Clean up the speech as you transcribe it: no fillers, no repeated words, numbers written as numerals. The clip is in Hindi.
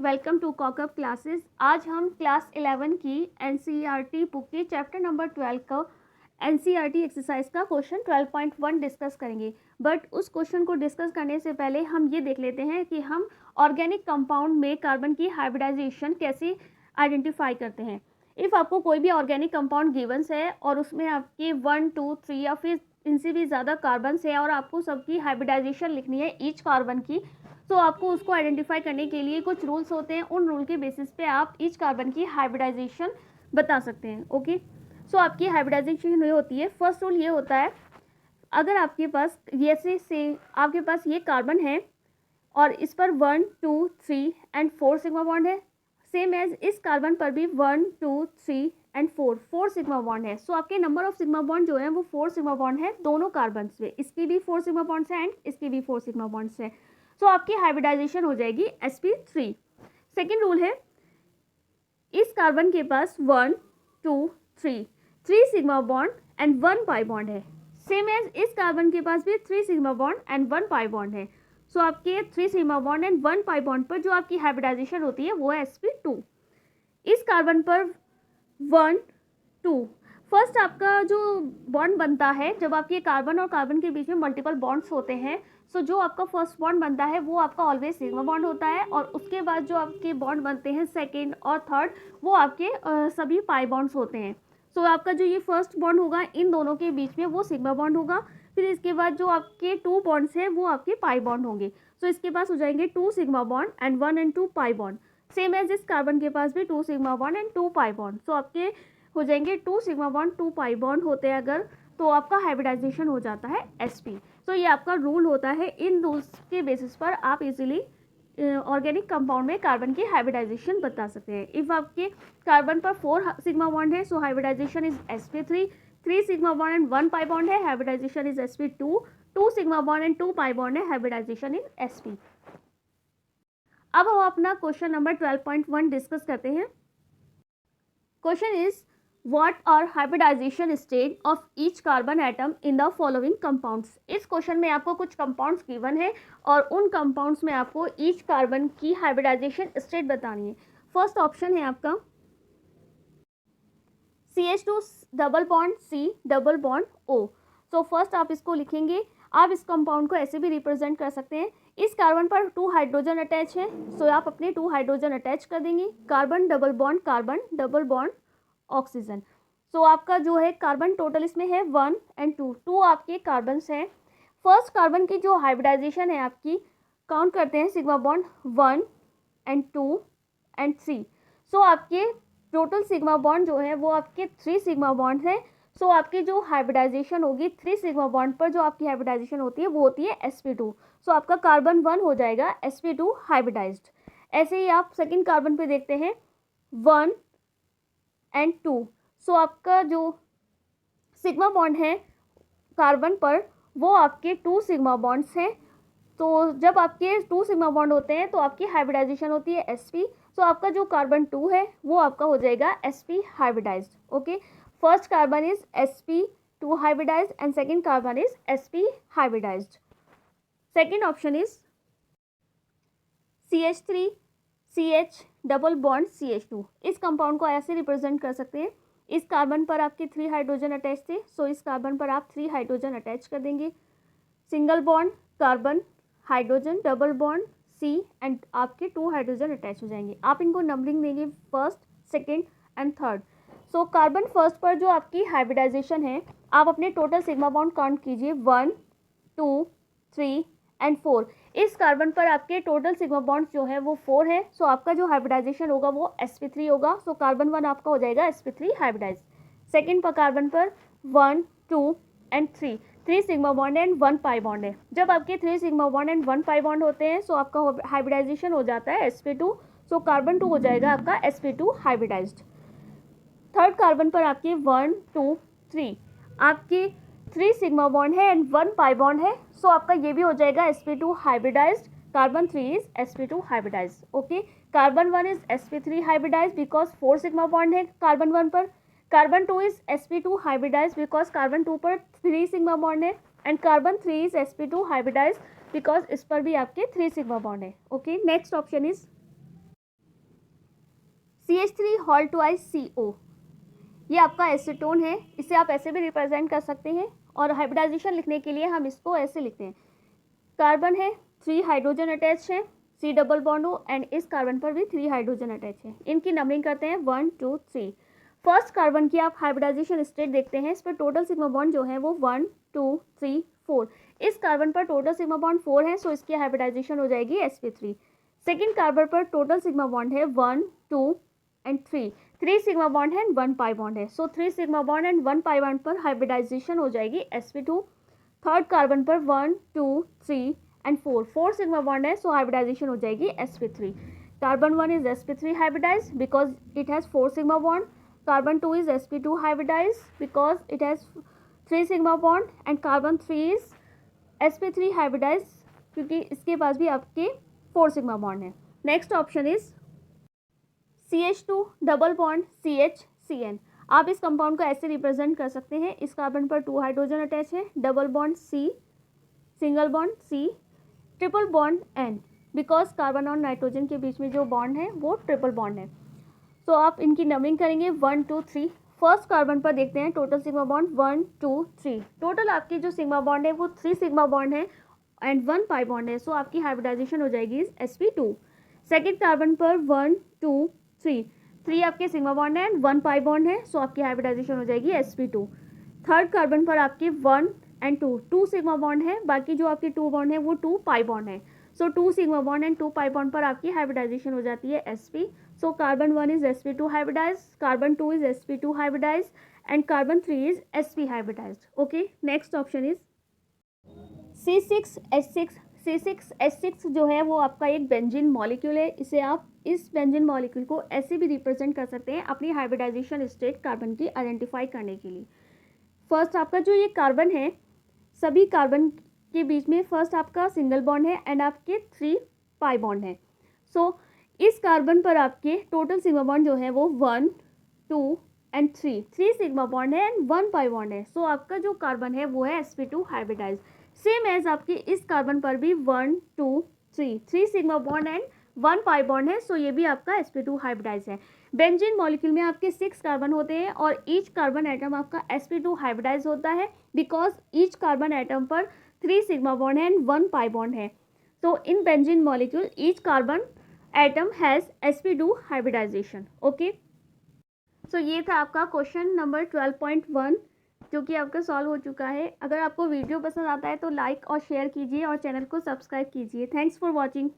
Welcome to कॉकअप classes. आज हम क्लास 11 की एनसीईआरटी बुक के चैप्टर नंबर 12 का एनसीईआरटी एक्सरसाइज का क्वेश्चन 12.1 डिस्कस करेंगे। बट उस क्वेश्चन को डिस्कस करने से पहले हम ये देख लेते हैं कि हम ऑर्गेनिक कंपाउंड में कार्बन की हाइब्रिडाइजेशन कैसे आइडेंटिफाई करते हैं। इफ़ आपको कोई भी ऑर्गेनिक कंपाउंड गिवंस है और उसमें आपके 1, 2, 3 या फिर इनसे भी ज़्यादा कार्बन्स है और आपको सबकी हाइब्रिडाइजेशन लिखनी है ईच कार्बन की, तो आपको उसको आइडेंटिफाई करने के लिए कुछ रूल्स होते हैं। उन रूल के बेसिस पे आप ईच कार्बन की हाइब्रिडाइजेशन बता सकते हैं। ओके, सो आपकी हाइब्रिडाइजेशन ये होती है। फर्स्ट रूल ये होता है, अगर आपके पास से आपके पास ये कार्बन है और इस पर 1, 2, 3 एंड 4 सिग्मा बॉन्ड है, सेम एज इस कार्बन पर भी 1, 2, 3 एंड 4 सिग्मा बॉन्ड है। सो आपके नंबर ऑफ सिग्मा बॉन्ड जो है वो 4 सिग्मा बॉन्ड है दोनों कार्बन में। इसकी भी 4 सिग्मा बॉन्ड्स है एंड इसकी भी 4 सिग्मा बॉन्ड्स है। सो आपकी हाइब्रिडाइजेशन हो जाएगी sp3। सेकेंड रूल है, इस कार्बन के पास 1, 2, 3 sigma bond and 1 pi bond है। सेम एज इस कार्बन के पास भी 3 sigma bond and 1 pi bond है। सो आपके 3 sigma bond and 1 pi bond पर जो आपकी हाइब्रिडाइजेशन होती है वो है sp2। इस कार्बन पर 1, 2 फर्स्ट आपका जो बॉन्ड बनता है, जब आपके कार्बन और कार्बन के बीच में मल्टीपल बॉन्ड्स होते हैं, सो जो आपका फर्स्ट बॉन्ड बनता है वो आपका ऑलवेज सिग्मा बॉन्ड होता है। और उसके बाद जो आपके बॉन्ड बनते हैं सेकेंड और थर्ड, वो आपके सभी पाई बॉन्ड्स होते हैं। सो आपका जो ये फर्स्ट बॉन्ड होगा इन दोनों के बीच में वो सिग्मा बॉन्ड होगा। फिर इसके बाद जो आपके 2 बॉन्ड्स हैं वो आपके पाई बॉन्ड होंगे। सो इसके पास हो जाएंगे 2 sigma bond and 1 and 2 pi bond. Same as इस कार्बन के पास भी 2 sigma bond and 2 pi bond. So आपके हो जाएंगे 2 सिग्मा बॉन्ड 2 पाई बॉन्ड होते हैं अगर, तो आपका हाइब्रिडाइजेशन हो जाता है sp। तो ये आपका रूल होता है। इन रूल्स के बेसिस पर आप इजीली ऑर्गेनिक कंपाउंड में कार्बन की हाइब्रिडाइजेशन बता सकते हैं। इफ़ आपके कार्बन पर 4 सिग्मा बॉन्ड है, so hybridization is sp3। 3 sigma bond and 1 pi bond है, hybridization is sp2। 2 sigma bond and 2 pi bond है, हाइब्रिडाइजेशन इज sp। अब हम अपना क्वेश्चन नंबर 12.1 डिस्कस करते हैं। Question is, What are hybridization state of each carbon atom in the following compounds? इस क्वेश्चन में आपको कुछ कंपाउंड्स गिवन है और उन कंपाउंड्स में आपको ईच कार्बन की हाइब्रिडाइजेशन स्टेट बतानी है। फर्स्ट ऑप्शन है आपका CH2 double bond C double bond O। So first आप इसको लिखेंगे। आप इस कंपाउंड को ऐसे भी रिप्रेजेंट कर सकते हैं, इस कार्बन पर 2 हाइड्रोजन अटैच है, सो आप अपने 2 हाइड्रोजन अटैच कर देंगे। Carbon double bond oxygen. So आपका जो है कार्बन टोटल इसमें है 1 एंड 2 आपके कार्बन्स हैं। फर्स्ट कार्बन की जो हाइब्रिडाइजेशन है आपकी, काउंट करते हैं सिग्मा बॉन्ड 1 एंड 2 एंड 3। सो आपके टोटल सिग्मा बॉन्ड जो है वो आपके 3 सिग्मा बॉन्ड हैं। सो आपकी जो हाइब्रिडाइजेशन होगी 3 सिग्मा बॉन्ड पर जो आपकी हाइब्रिडाइजेशन होती है वो होती है sp2। सो आपका कार्बन 1 हो जाएगा sp2 हाइब्रिडाइज्ड। ऐसे ही आप सेकेंड कार्बन पे देखते हैं 1 एंड 2। सो आपका जो सिग्मा बॉन्ड है कार्बन पर वो आपके 2 सिग्मा बॉन्ड्स हैं। तो जब आपके 2 सिग्मा बॉन्ड होते हैं तो आपकी हाइब्रिडाइजेशन होती है sp। सो आपका जो कार्बन 2 है वो आपका हो जाएगा sp hybridized. Okay, first carbon is sp2 hybridized and second carbon is sp hybridized. Second option is CH3 CH double bond CH2। इस कंपाउंड को ऐसे रिप्रेजेंट कर सकते हैं, इस कार्बन पर आपके 3 हाइड्रोजन अटैच थे, सो इस कार्बन पर आप 3 हाइड्रोजन अटैच कर देंगे। Single bond carbon hydrogen double bond C and आपके 2 हाइड्रोजन अटैच हो जाएंगे। आप इनको नंबरिंग देंगे first, second and third. So carbon first पर जो आपकी हाइब्रिडाइजेशन है, आप अपने टोटल सिग्मा बॉन्ड काउंट कीजिए 1, 2, 3 एंड 4। इस कार्बन पर आपके टोटल सिग्मा बॉन्ड जो है वो 4 है। सो आपका जो हाइब्रिडाइजेशन होगा वो sp3 होगा। सो कार्बन 1 आपका हो जाएगा sp3 हाइब्रिडाइज। सेकेंड पर कार्बन पर 1, 2 and 3 sigma bond and 1 pi bond है। जब आपके 3 sigma bond and 1 pi bond होते हैं सो आपका हाइब्रिडाइजेशन हो जाता है sp2। सो कार्बन 2 हो जाएगा आपका sp2 हाइब्रिडाइज्ड। थर्ड कार्बन पर आपके 1, 2, 3 आपके 3 सिग्मा बॉन्ड है एंड 1 पाई बॉन्ड है। सो आपका ये भी हो जाएगा sp2 hybridized. Carbon 3 is sp2 hybridized. Okay, carbon 1 is sp3 hybridized because 4 sigma bond है कार्बन 1 पर। Carbon 2 is sp2 hybridized because carbon 2 पर 3 सिग्मा बॉन्ड है and carbon 3 is sp2 hybridized because इस पर भी आपके 3 सिग्मा बॉन्ड है। Okay, next option is CH3 hall twice CO, ये आपका एसीटोन है, इसे आप ऐसे भी रिप्रेजेंट कर सकते हैं और हाइब्रिडाइजेशन लिखने के लिए हम इसको ऐसे लिखते हैं। कार्बन है, 3 हाइड्रोजन अटैच है, C डबल बॉन्ड हो एंड इस कार्बन पर भी 3 हाइड्रोजन अटैच है। इनकी नंबरिंग करते हैं 1 2 3। फर्स्ट कार्बन की आप हाइब्रिडाइजेशन स्टेट देखते हैं, इस पर टोटल सिग्मा बॉन्ड जो है वो 1 2 3 4। इस कार्बन पर टोटल सिग्मा बॉन्ड 4 है, सो इसकी हाइब्रिडाइजेशन हो जाएगी sp3। सेकेंड कार्बन पर टोटल सिग्मा बॉन्ड है 1 2 एंड 3 सिग्मा बॉन्ड है एंड 1 पाई बॉन्ड है, सो 3 sigma bond and 1 pi bond पर हाइब्रिडाइजेशन हो जाएगी sp2। थर्ड कार्बन पर 1 2 3 एंड 4 सिग्मा बॉन्ड है, सो हाइब्रिडाइजेशन हो जाएगी sp3। Carbon 1 is sp3 hybridized because it has 4 sigma bond. Carbon 2 is sp2 hybridized because it has 3 sigma bond and carbon 3 is sp3 hybridized क्योंकि इसके पास भी आपके 4 सिग्मा बॉन्ड है। Next option is CH2 double bond CH आप इस कंपाउंड को ऐसे रिप्रेजेंट कर सकते हैं, इस कार्बन पर 2 हाइड्रोजन अटैच है, double bond C, single bond C, triple bond N because carbon और नाइट्रोजन के बीच में जो बॉन्ड है वो ट्रिपल बॉन्ड है। तो आप इनकी नंबरिंग करेंगे 1 2 3। फर्स्ट कार्बन पर देखते हैं टोटल सिग्मा बॉन्ड 1 2 3। टोटल आपकी जो सिग्मा बॉन्ड है वो 3 सिग्मा बॉन्ड है एंड 1 पाई बॉन्ड है, सो आपकी हाइब्रिडाइजेशन हो जाएगी sp2। सेकेंड कार्बन पर 1 2 3 आपके सिग्मा बॉन्ड है एंड 1 पाई बॉन्ड है, सो आपकी हाइब्रिडाइजेशन हो जाएगी sp2। थर्ड कार्बन पर आपके 1 एंड 2 सिग्मा बॉन्ड है, बाकी जो आपके 2 बॉन्ड है वो 2 पाई बॉन्ड है, सो 2 sigma bond and 2 pi bond पर आपकी हाइब्रिडाइजेशन हो जाती है sp। So carbon 1 is sp2 hybridized, carbon 2 is sp2 hybridized and carbon 3 is sp hybridized। Okay, next option is C6H6। C6H6 जो है वो आपका एक बेंजीन मॉलिक्यूल है, इसे आप इस बेंजीन मॉलिक्यूल को ऐसे भी रिप्रेजेंट कर सकते हैं अपनी हाइब्रिडाइजेशन स्टेट कार्बन की आइडेंटिफाई करने के लिए। फर्स्ट आपका जो ये कार्बन है, सभी कार्बन के बीच में फर्स्ट आपका सिंगल बॉन्ड है एंड आपके 3 पाई बॉन्ड है, सो इस कार्बन पर आपके टोटल सिग्मा बॉन्ड जो है वो 1 2 एंड 3 सिग्मा बॉन्ड है एंड 1 पाई बॉन्ड है, सो आपका जो कार्बन है वो है sp2 हाइब्रिडाइज। सेम एज आपके इस कार्बन पर भी 1 2 3 sigma bond and 1 pi bond है, सो ये भी आपका sp2 हाइब्रिडाइज है। बेंजीन मॉलिक्यूल में आपके 6 कार्बन होते हैं और ईच कार्बन एटम आपका sp2 हाइब्रिडाइज होता है बिकॉज ईच कार्बन एटम पर 3 सिग्मा बॉन्ड है एंड 1 पाई बॉन्ड है, तो in benzene molecule each carbon atom has sp2 hybridization. Okay, so ये था आपका क्वेश्चन नंबर 12.1 जो कि आपका सॉल्व हो चुका है। अगर आपको वीडियो पसंद आता है तो लाइक और शेयर कीजिए और चैनल को सब्सक्राइब कीजिए। Thanks for watching.